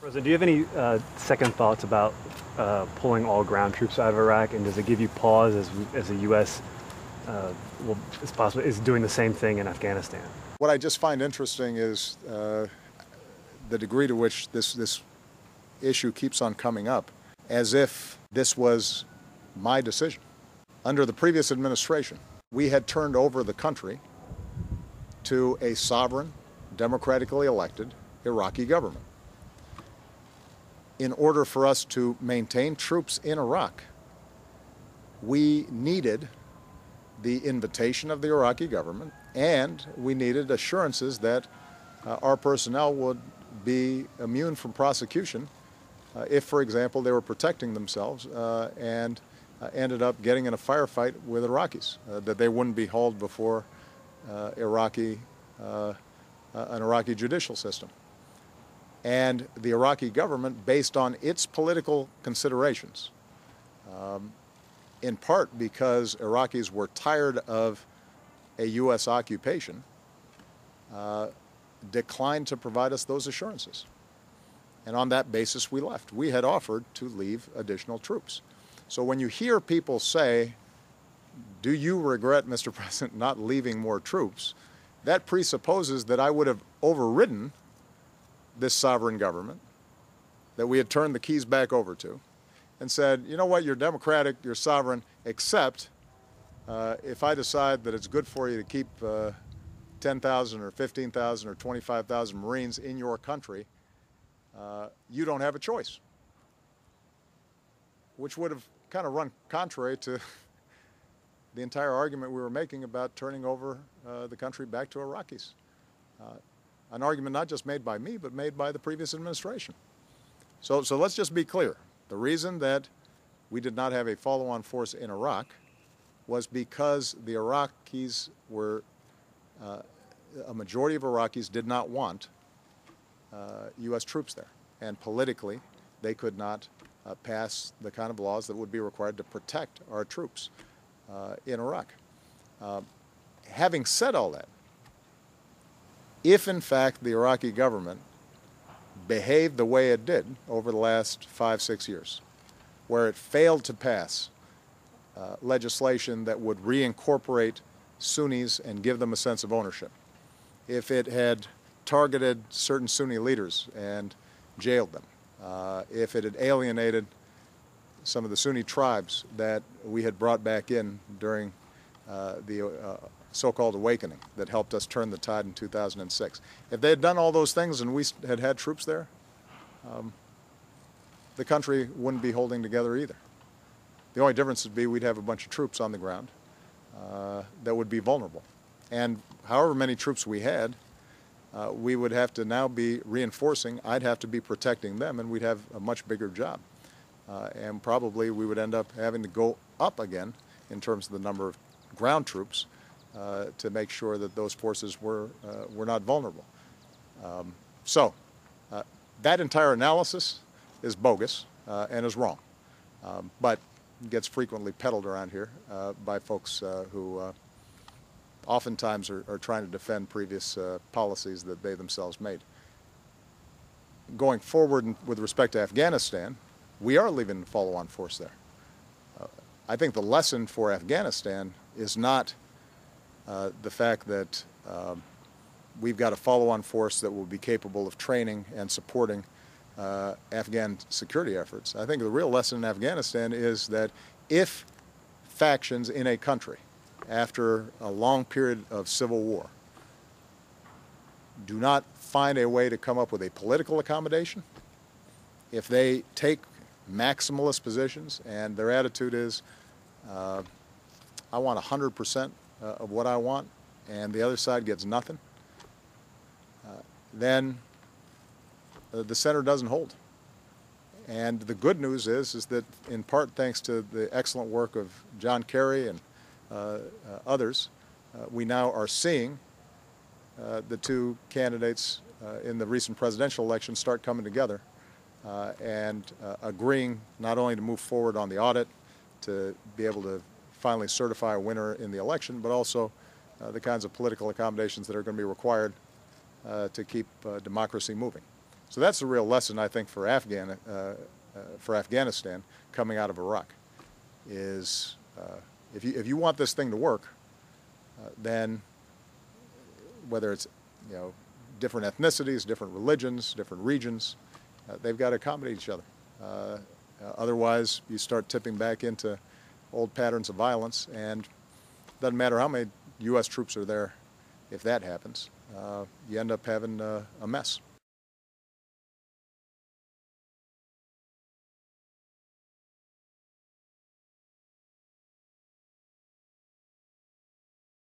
President, do you have any second thoughts about pulling all ground troops out of Iraq, and does it give you pause as the U.S. Is possible is doing the same thing in Afghanistan? What I just find interesting is the degree to which this issue keeps on coming up, as if this was my decision. Under the previous administration, we had turned over the country to a sovereign, democratically elected Iraqi government. In order for us to maintain troops in Iraq, we needed the invitation of the Iraqi government, and we needed assurances that our personnel would be immune from prosecution if, for example, they were protecting themselves and ended up getting in a firefight with Iraqis, that they wouldn't be hauled before an Iraqi judicial system. And the Iraqi government, based on its political considerations, in part because Iraqis were tired of a U.S. occupation, declined to provide us those assurances. And on that basis, we left. We had offered to leave additional troops. So when you hear people say, do you regret, Mr. President, not leaving more troops, that presupposes that I would have overridden this sovereign government that we had turned the keys back over to and said, you know what, you're democratic, you're sovereign, except if I decide that it's good for you to keep 10,000 or 15,000 or 25,000 Marines in your country, you don't have a choice, which would have kind of run contrary to the entire argument we were making about turning over the country back to Iraqis. An argument not just made by me, but made by the previous administration. So let's just be clear. The reason that we did not have a follow-on force in Iraq was because the Iraqis were, a majority of Iraqis did not want U.S. troops there. And politically, they could not pass the kind of laws that would be required to protect our troops in Iraq. Having said all that, if in fact the Iraqi government behaved the way it did over the last 5-6 years, where it failed to pass legislation that would reincorporate Sunnis and give them a sense of ownership, if it had targeted certain Sunni leaders and jailed them, if it had alienated some of the Sunni tribes that we had brought back in during the so-called awakening that helped us turn the tide in 2006. If they had done all those things and we had troops there, the country wouldn't be holding together either. The only difference would be we'd have a bunch of troops on the ground that would be vulnerable. And however many troops we had, we would have to now be reinforcing. I'd have to be protecting them, and we'd have a much bigger job. And probably we would end up having to go up again in terms of the number of ground troops to make sure that those forces were not vulnerable. That entire analysis is bogus and is wrong, but gets frequently peddled around here by folks who oftentimes are trying to defend previous policies that they themselves made. Going forward with respect to Afghanistan, we are leaving a follow-on force there. I think the lesson for Afghanistan is not the fact that we've got a follow-on force that will be capable of training and supporting Afghan security efforts. I think the real lesson in Afghanistan is that if factions in a country, after a long period of civil war, do not find a way to come up with a political accommodation, if they take maximalist positions and their attitude is, I want 100% of what I want and the other side gets nothing, then the center doesn't hold. And the good news is that in part thanks to the excellent work of John Kerry and others, we now are seeing the two candidates in the recent presidential election start coming together and agreeing not only to move forward on the audit, to be able to finally certify a winner in the election, but also the kinds of political accommodations that are going to be required to keep democracy moving. So that's the real lesson, I think, for Afghanistan coming out of Iraq, is if you want this thing to work, then whether it's different ethnicities, different religions, different regions, they've got to accommodate each other. Otherwise, you start tipping back into old patterns of violence, and it doesn't matter how many U.S. troops are there. If that happens, you end up having a mess.